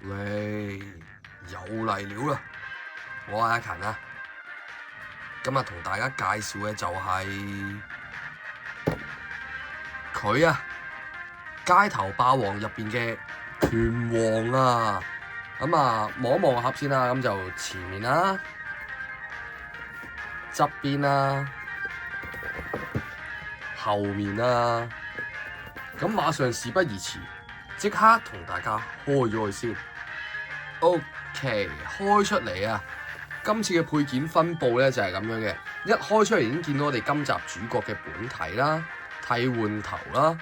喂，又嚟料啦！我係阿勤啊，今日同大家介紹嘅就係佢啊，街頭霸王入邊嘅拳王啊！咁啊，望一望個盒先啦，咁就前面啦、側邊啦、後面啦，咁馬上事不宜遲，即刻同大家開咗佢先。OK， 開出嚟啊！今次嘅配件分佈咧就係咁樣嘅，一開出嚟已經見到我哋今集主角嘅本體啦、替換頭啦、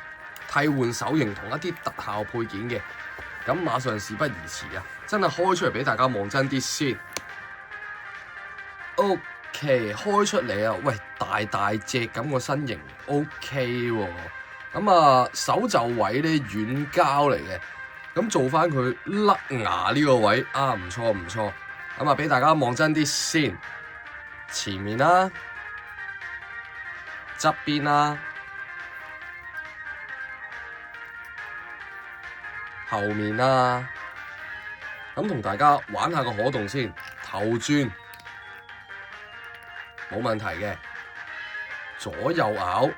替換手型同一啲特效配件嘅。咁馬上事不宜遲啊！真係開出嚟俾大家望真啲先。OK， 開出嚟啊！喂，大隻咁個身形 OK 喎。咁啊，手袖位咧軟膠嚟嘅。咁做翻佢甩牙呢個位啊，唔錯唔錯。咁啊，俾大家望真啲先，前面啦、側邊啦、後面啦。咁同大家玩下個可動先，頭轉冇問題嘅，左右咬，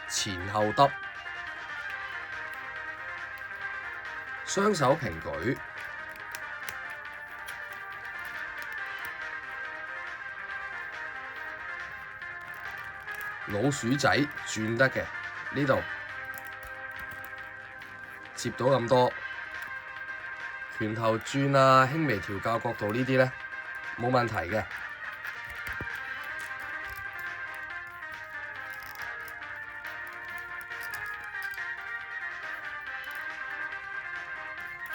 前後耷。雙手平舉，老鼠仔轉得嘅，呢度接到咁多，拳頭轉啊，輕微調校角度呢啲咧冇問題嘅。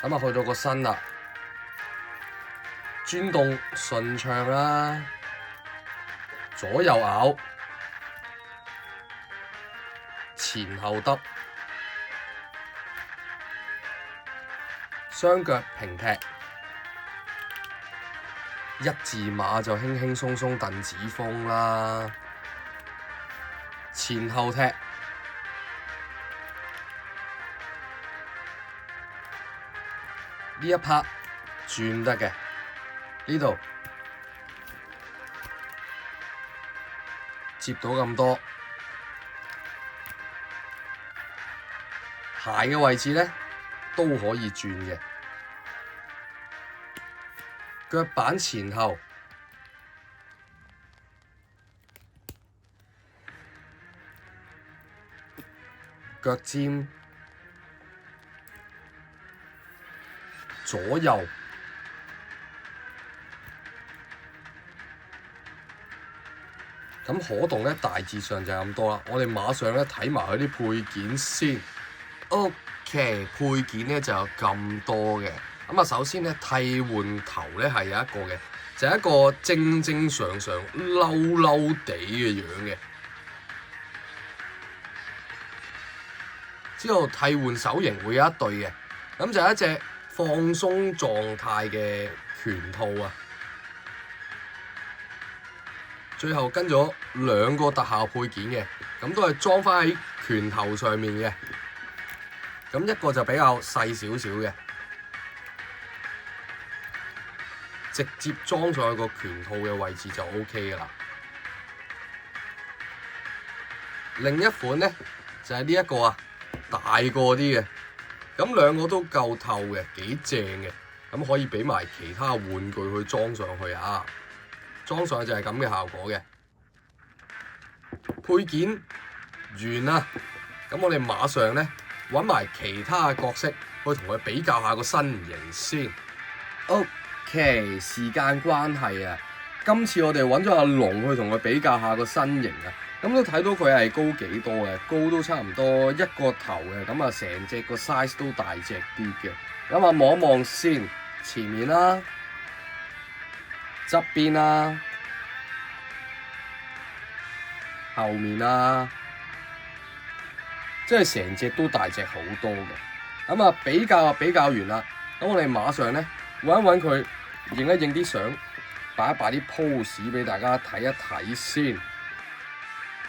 咁啊，去到個身啦，轉動順暢啦，左右咬，前後耷，雙腳平踢，一字馬就輕輕鬆鬆鄧子峰啦，前後踢。呢一 part 轉得嘅，呢度接到咁多，鞋嘅位置咧都可以轉嘅，腳板前後，腳尖。左右，咁可動咧大致上就係咁多啦。我哋馬上咧睇埋佢啲配件先。OK， 配件咧就有咁多嘅。咁啊，首先咧替換頭咧係有一個嘅，就係一個正常嬲地嘅樣嘅。之後替換手型會有一對嘅，咁就係一隻放鬆狀態嘅拳套啊，最後跟咗兩個特效配件嘅，咁都係裝翻喺拳頭上面嘅。咁一個就比較細少少嘅，直接裝上去個拳套嘅位置就 OK 噶啦。另一款咧就係呢一個啊，大個啲嘅。咁兩個都夠透嘅，幾正嘅，咁可以俾埋其他玩具去裝上去啊！裝上去就係咁嘅效果嘅。配件完啦，咁我哋馬上咧揾埋其他嘅角色去同佢比較下個身形先。OK， 時間關係啊，今次我哋揾咗阿龍去同佢比較下個身形啊。咁都睇到佢係高幾多嘅，高都差唔多一個頭嘅，咁啊成隻個 size 都大隻啲嘅。咁啊望一望先，前面啦、側邊啦、後面啦，即係成隻都大隻好多嘅。咁啊比較完啦，咁我哋馬上咧揾一揾佢，影一影啲相，擺一擺啲 pose 俾大家睇一睇先。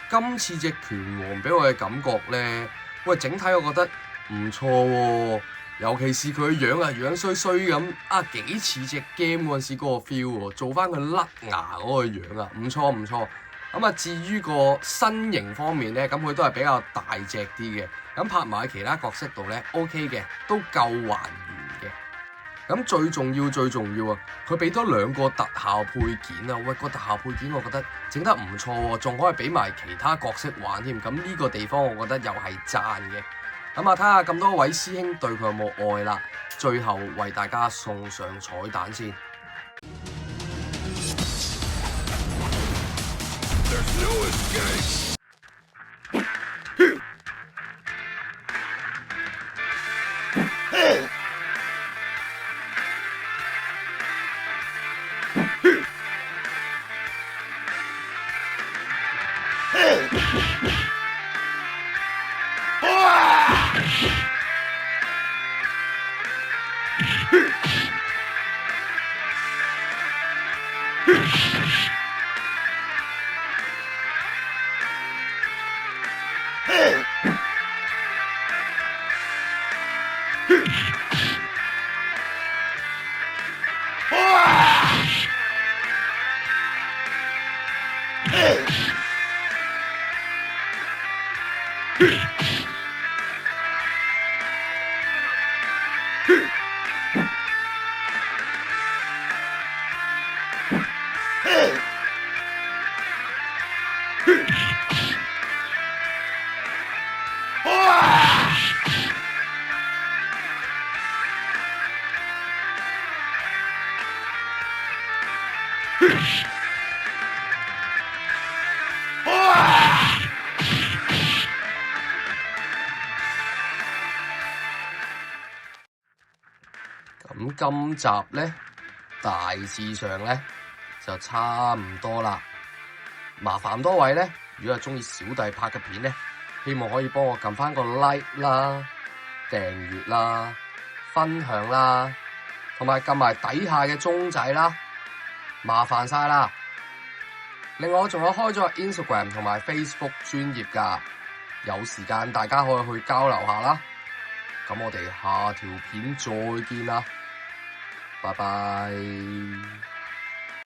今次隻拳王俾我嘅感覺咧，喂，整體我覺得唔錯喎，尤其是佢樣啊，樣衰衰咁啊，幾似隻 game 嗰陣時嗰個 feel 喎，做翻佢甩牙嗰個樣啊，唔錯唔錯。咁啊，至於個身形方面咧，咁佢都係比較大隻啲嘅，咁拍埋喺其他角色度咧 OK 嘅，都夠還原嘅。咁最重要啊，佢俾多2個特效配件啊！喂，個特效配件我覺得整得唔錯喎，仲可以俾埋其他角色玩添。咁呢個地方我覺得又係讚嘅。咁啊，睇下咁多位師兄對佢有冇愛啦。最後為大家送上彩蛋先。咁今集咧大致上咧就差唔多啦。麻煩多位咧，如果係中意小弟拍嘅片咧，希望可以幫我撳翻個 like 啦、訂閱啦、分享啦，同埋撳埋底下嘅鐘仔啦，麻煩晒啦。另外我仲有開咗 Instagram 同埋 Facebook 專頁㗎，有時間大家可以去交流下啦。咁我哋下條片再見啦，拜拜。